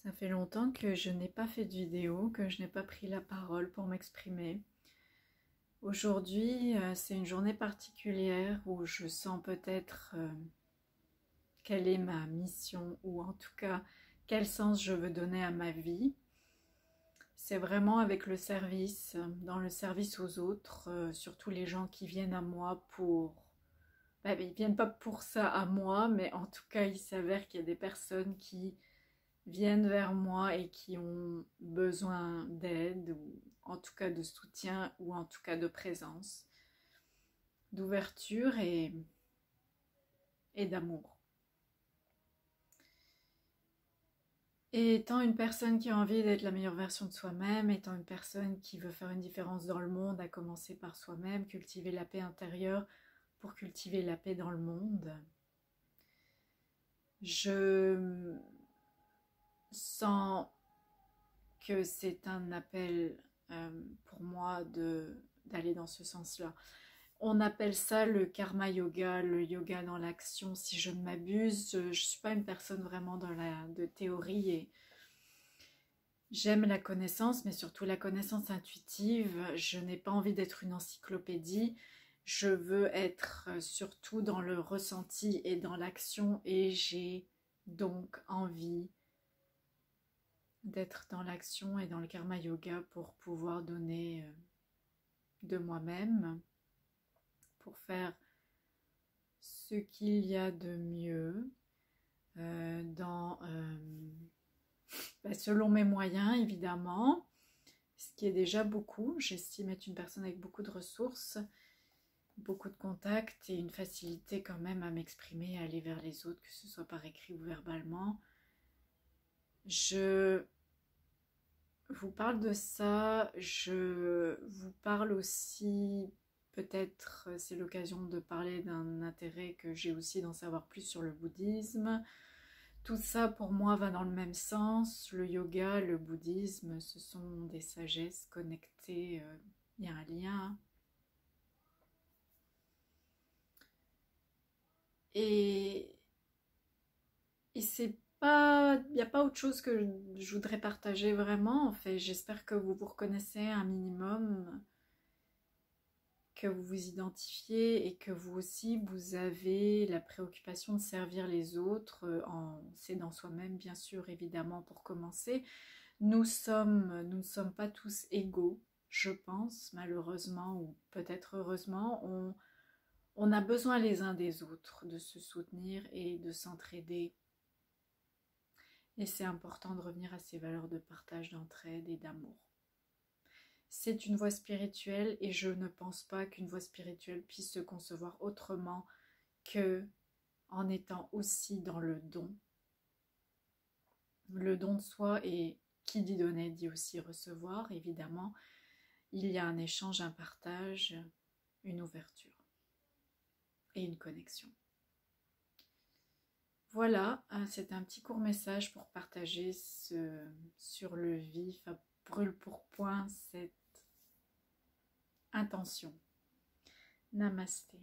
Ça fait longtemps que je n'ai pas fait de vidéo, que je n'ai pas pris la parole pour m'exprimer. Aujourd'hui, c'est une journée particulière où je sens peut-être quelle est ma mission ou en tout cas quel sens je veux donner à ma vie. C'est vraiment avec le service, dans le service aux autres, surtout les gens qui viennent à moi pour... ils viennent pas pour ça à moi, mais en tout cas il s'avère qu'il y a des personnes qui viennent vers moi et qui ont besoin d'aide ou en tout cas de soutien ou en tout cas de présence, d'ouverture et d'amour. Et étant une personne qui a envie d'être la meilleure version de soi-même, étant une personne qui veut faire une différence dans le monde, à commencer par soi-même, cultiver la paix intérieure pour cultiver la paix dans le monde, je sens que c'est un appel pour moi d'aller dans ce sens-là. On appelle ça le karma yoga, le yoga dans l'action, si je ne m'abuse. Je ne suis pas une personne vraiment de théorie et j'aime la connaissance, mais surtout la connaissance intuitive. Je n'ai pas envie d'être une encyclopédie. Je veux être surtout dans le ressenti et dans l'action et j'ai donc envie d'être dans l'action et dans le karma yoga pour pouvoir donner de moi-même, pour faire ce qu'il y a de mieux selon mes moyens évidemment, ce qui est déjà beaucoup. J'estime être une personne avec beaucoup de ressources, beaucoup de contacts et une facilité quand même à m'exprimer, à aller vers les autres, que ce soit par écrit ou verbalement. Je vous parle de ça, je vous parle aussi, peut-être c'est l'occasion de parler d'un intérêt que j'ai aussi d'en savoir plus sur le bouddhisme. Tout ça pour moi va dans le même sens, le yoga, le bouddhisme, ce sont des sagesses connectées, il y a un lien. Et c'est pas, il n'y a pas autre chose que je voudrais partager vraiment. En fait, j'espère que vous vous reconnaissez un minimum, que vous vous identifiez et que vous aussi vous avez la préoccupation de servir les autres en s'aidant soi-même, bien sûr, évidemment, pour commencer. Nous ne sommes pas tous égaux, je pense, malheureusement ou peut-être heureusement. On a besoin les uns des autres de se soutenir et de s'entraider. Et c'est important de revenir à ces valeurs de partage, d'entraide et d'amour. C'est une voie spirituelle et je ne pense pas qu'une voie spirituelle puisse se concevoir autrement que en étant aussi dans le don. Le don de soi, et qui dit donner dit aussi recevoir, évidemment. Il y a un échange, un partage, une ouverture et une connexion. Voilà, c'est un petit court message pour partager sur le vif, à brûle-pourpoint, cette intention. Namasté.